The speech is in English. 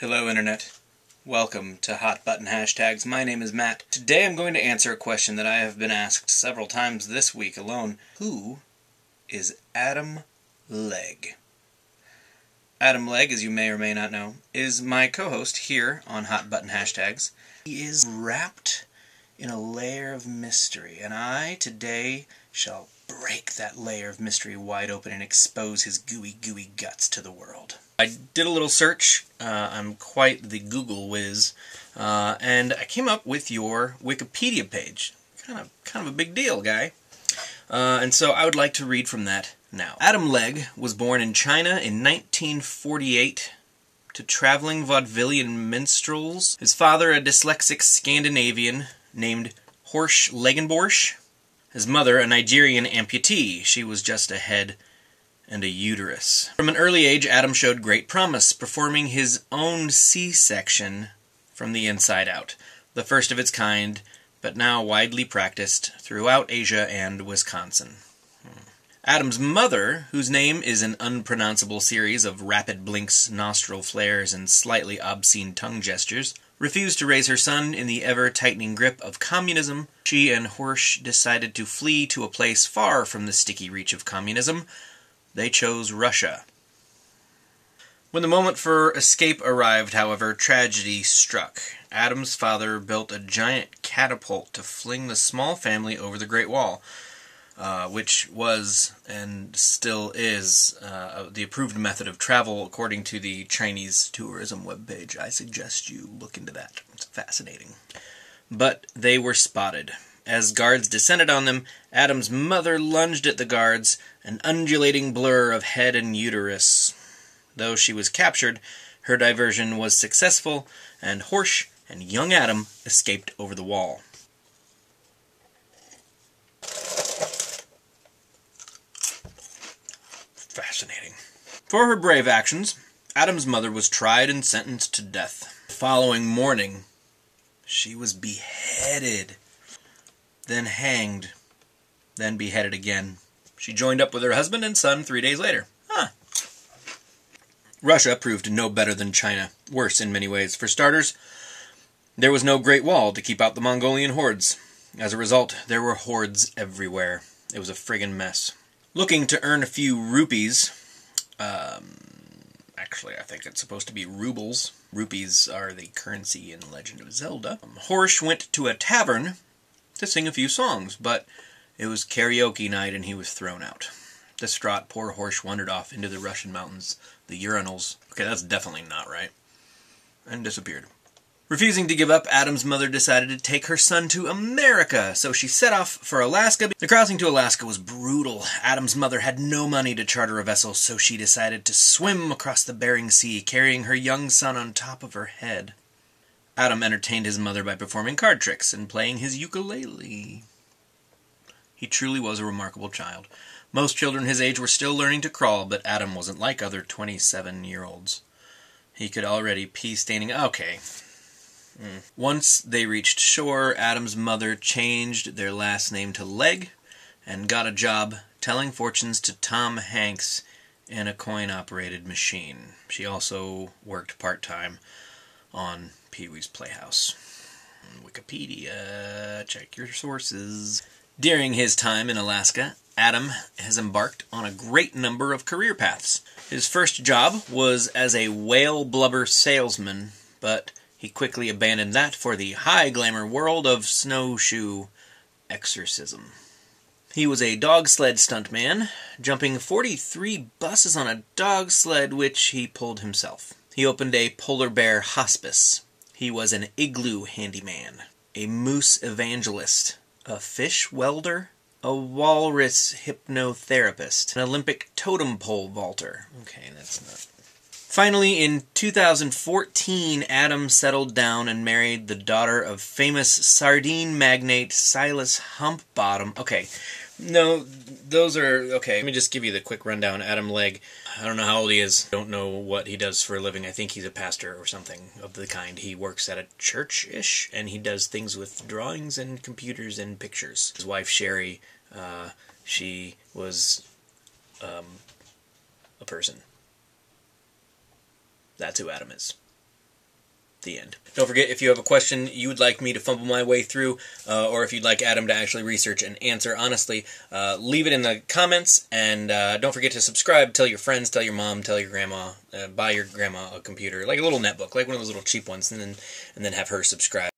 Hello Internet. Welcome to Hot Button Hashtags. My name is Matt. Today I'm going to answer a question that I have been asked several times this week alone. Who is Adam Legg? Adam Legg, as you may or may not know, is my co-host here on Hot Button Hashtags. He is wrapped in a layer of mystery, and I today shall break that layer of mystery wide open and expose his gooey guts to the world. I did a little search. I'm quite the Google whiz, and I came up with your Wikipedia page. Kind of a big deal, guy. And so I would like to read from that now. Adam Legg was born in China in 1948 to traveling vaudevillian minstrels. His father, a dyslexic Scandinavian named Horsch Legenborsch. His mother, a Nigerian amputee. She was just a head and a uterus. From an early age, Adam showed great promise, performing his own C-section from the inside out, the first of its kind, but now widely practiced throughout Asia and Wisconsin. Adam's mother, whose name is an unpronounceable series of rapid blinks, nostril flares, and slightly obscene tongue gestures, refused to raise her son in the ever-tightening grip of communism. She and Horsch decided to flee to a place far from the sticky reach of communism. They chose Russia. When the moment for escape arrived, however, tragedy struck. Adam's father built a giant catapult to fling the small family over the Great Wall, which was, and still is, the approved method of travel according to the Chinese tourism webpage. I suggest you look into that. It's fascinating. But they were spotted. As guards descended on them, Adam's mother lunged at the guards, an undulating blur of head and uterus. Though she was captured, her diversion was successful, and Horsch and young Adam escaped over the wall. Fascinating. For her brave actions, Adam's mother was tried and sentenced to death. The following morning, she was beheaded, then hanged, then beheaded again. She joined up with her husband and son 3 days later. Russia proved no better than China, worse in many ways. For starters, there was no Great Wall to keep out the Mongolian hordes. As a result, there were hordes everywhere. It was a friggin' mess. Looking to earn a few rupees, actually I think it's supposed to be rubles. Rupees are the currency in Legend of Zelda. Horsch went to a tavern to sing a few songs, but it was karaoke night and he was thrown out. Distraught, poor Horsch wandered off into the Russian mountains, the Urinals. Okay, that's definitely not right. And disappeared. Refusing to give up, Adam's mother decided to take her son to America, so she set off for Alaska. The crossing to Alaska was brutal. Adam's mother had no money to charter a vessel, so she decided to swim across the Bering Sea, carrying her young son on top of her head. Adam entertained his mother by performing card tricks and playing his ukulele. He truly was a remarkable child. Most children his age were still learning to crawl, but Adam wasn't like other 27-year-olds. He could already pee staining... Okay. Once they reached shore, Adam's mother changed their last name to Legg and got a job telling fortunes to Tom Hanks in a coin-operated machine. She also worked part-time on Pee-wee's Playhouse. Wikipedia, check your sources. During his time in Alaska, Adam has embarked on a great number of career paths. His first job was as a whale blubber salesman, but he quickly abandoned that for the high-glamour world of snowshoe exorcism. He was a dog sled stuntman, jumping 43 buses on a dog sled which he pulled himself. He opened a polar bear hospice. He was an igloo handyman, a moose evangelist, a fish welder, a walrus hypnotherapist, an Olympic totem pole vaulter. Okay, that's not... Finally, in 2014, Adam settled down and married the daughter of famous sardine magnate Silas Humpbottom. Okay, no, those are... Okay, let me just give you the quick rundown. Adam Legg, I don't know how old he is. I don't know what he does for a living. I think he's a pastor or something of the kind. He works at a church-ish, and he does things with drawings and computers and pictures. His wife, Sherry, she was a person. That's who Adam is. The end. Don't forget, if you have a question you would like me to fumble my way through, or if you'd like Adam to actually research and answer honestly, leave it in the comments, and don't forget to subscribe. Tell your friends, tell your mom, tell your grandma, buy your grandma a computer, like a little netbook, like one of those little cheap ones, and then have her subscribe.